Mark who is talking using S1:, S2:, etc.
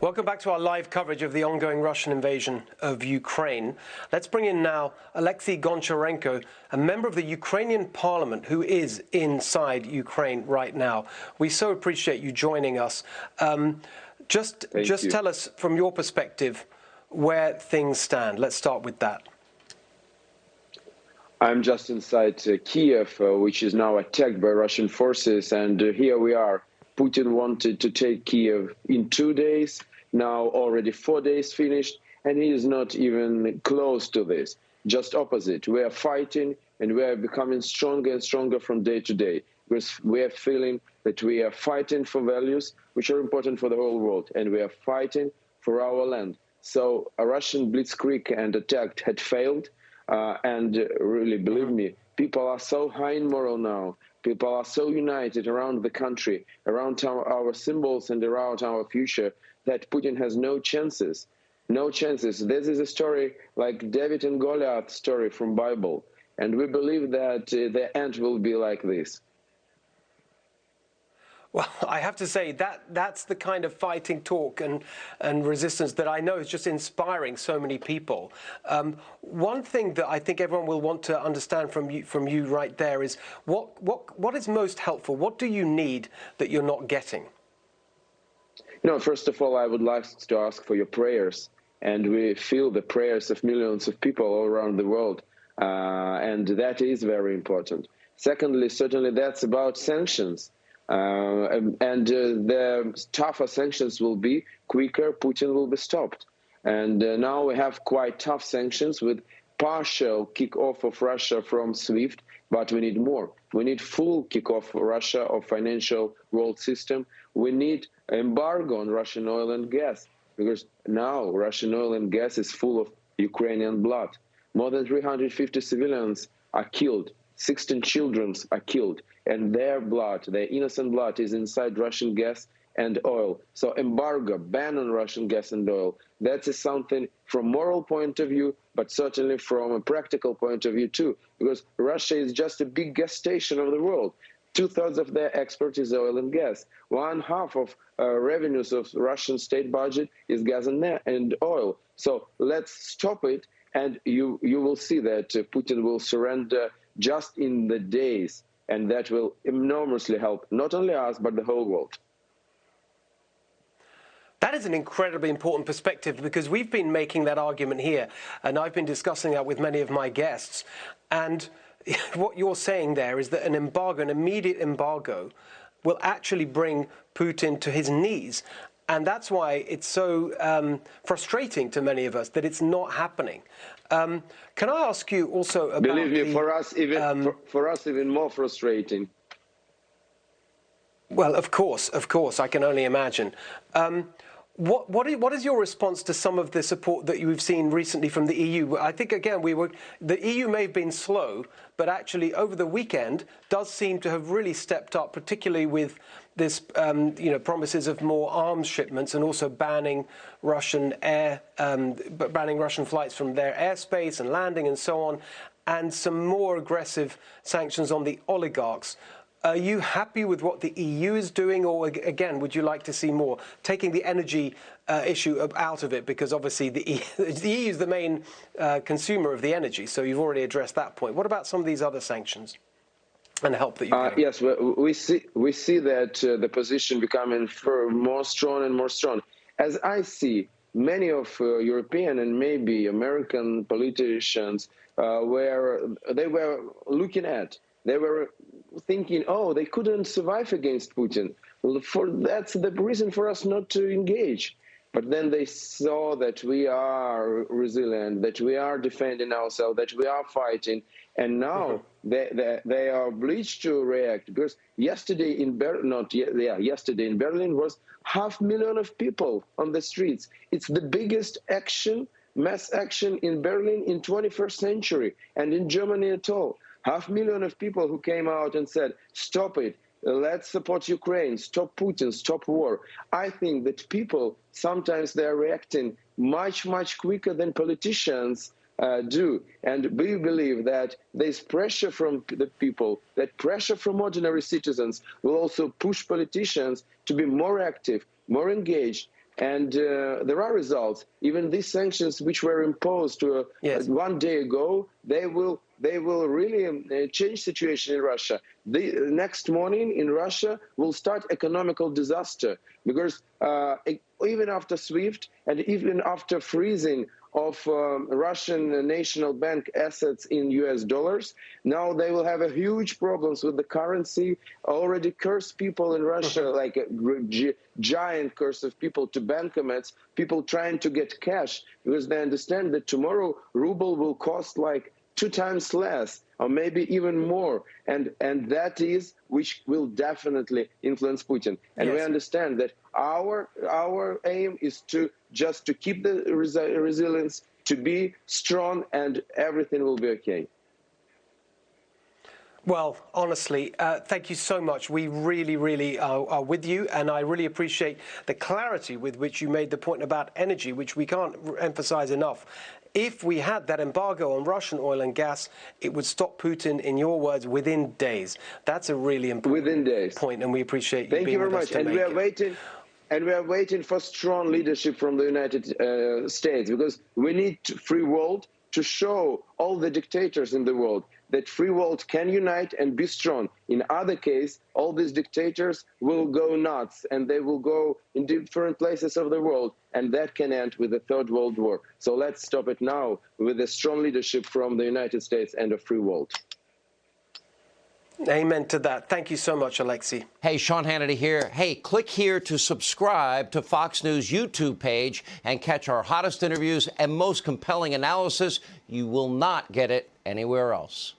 S1: Welcome back to our live coverage of the ongoing Russian invasion of Ukraine. Let's bring in now Alexey Goncharenko, a member of the Ukrainian parliament who is inside Ukraine right now. We so appreciate you joining us. Just tell us from your perspective where things stand. Let's start with that.
S2: I'm just inside Kiev, which is now attacked by Russian forces, and here we are. Putin wanted to take Kiev in 2 days, now already 4 days finished, and he is not even close to this. Just opposite. We are fighting, and we are becoming stronger and stronger from day to day, because we are feeling that we are fighting for values which are important for the whole world, and we are fighting for our land. So a Russian blitzkrieg and attack had failed, and really, believe me, people are so high in morale now. People are so united around the country, around our symbols and around our future, that Putin has no chances. No chances. This is a story like David and Goliath story from Bible. And we believe that the end will be like this.
S1: Well, I have to say that's the kind of fighting talk and resistance that I know is just inspiring so many people. One thing that I think everyone will want to understand from you right there is what is most helpful? What do you need that you're not getting?
S2: You know, first of all, I would like to ask for your prayers, and we feel the prayers of millions of people all around the world, and that is very important. Secondly, certainly that's about sanctions. The tougher sanctions will be quicker, Putin will be stopped. And now we have quite tough sanctions with partial kick-off of Russia from SWIFT, but we need more. We need full kick-off Russia of financial world system. We need embargo on Russian oil and gas, because now Russian oil and gas is full of Ukrainian blood. More than 350 civilians are killed. 16 children are killed, and their blood, their innocent blood, is inside Russian gas and oil. So embargo, ban on Russian gas and oil, that is something from moral point of view, but certainly from a practical point of view too, because Russia is just a big gas station of the world. 2/3 of their export is oil and gas. 1/2 of revenues of Russian state budget is gas and oil. So let's stop it, and you will see that Putin will surrender just in the days, and that will enormously help not only us, but the whole world.
S1: That is an incredibly important perspective, because we've been making that argument here, and I've been discussing that with many of my guests. And what you're saying there is that an embargo, an immediate embargo, will actually bring Putin to his knees. And that's why it's so frustrating to many of us that it's not happening. Can I ask you also about...
S2: Believe me, for us even more frustrating.
S1: Well, of course, I can only imagine. What is your response to some of the support that you've seen recently from the EU? I think, again, the EU may have been slow, but actually over the weekend does seem to have really stepped up, particularly with this, promises of more arms shipments and also banning Russian flights from their airspace and landing and so on, and some more aggressive sanctions on the oligarchs. Are you happy with what the EU is doing, or again, would you like to see more? Taking the energy issue out of it, because obviously the EU is the main consumer of the energy, so you've already addressed that point. What about some of these other sanctions and help that you can?
S2: Yes, we see that the position becoming more strong and more strong. As I see, many of European and maybe American politicians they were looking at. They were thinking, oh, they couldn't survive against Putin. Well, that's the reason for us not to engage. But then they saw that we are resilient, that we are defending ourselves, that we are fighting. And now they are obliged to react. Because yesterday in yesterday in Berlin was 500,000 of people on the streets. It's the biggest mass action in Berlin in 21st century, and in Germany at all. 500,000 of people who came out and said, stop it, let's support Ukraine, stop Putin, stop war. I think that people, sometimes they're reacting much, much quicker than politicians do. And we believe that there's pressure from the people, that pressure from ordinary citizens will also push politicians to be more active, more engaged, And there are results. Even these sanctions, which were imposed
S1: Yes.
S2: 1 day ago, they will really change situation in Russia. The next morning in Russia will start economical disaster, because even after SWIFT and even after freezing of Russian National Bank assets in US dollars, now they will have a huge problems with the currency. Already cursed people in Russia, like a giant curse of people to bankomats, people trying to get cash, because they understand that tomorrow ruble will cost like 2 times less, or maybe even more, and that is which will definitely influence Putin. And
S1: Yes.
S2: we understand that our aim is to just to keep the resilience, to be strong, and everything will be okay.
S1: Well, honestly, thank you so much. We really, really are with you, and I really appreciate the clarity with which you made the point about energy, which we can't emphasize enough. If we had that embargo on Russian oil and gas, it would stop Putin, in your words, within days. That's a really important point, and we appreciate you being with us to make it.
S2: Thank you very much. And we are waiting for strong leadership from the United States, because we need free world to show all the dictators in the world that free world can unite and be strong. In other case, all these dictators will go nuts, and they will go in different places of the world, and that can end with the Third World War. So let's stop it now with a strong leadership from the United States and a free world.
S1: Amen to that. Thank you so much, Alexey.
S3: Hey, Sean Hannity here. Hey, click here to subscribe to Fox News YouTube page and catch our hottest interviews and most compelling analysis. You will not get it anywhere else.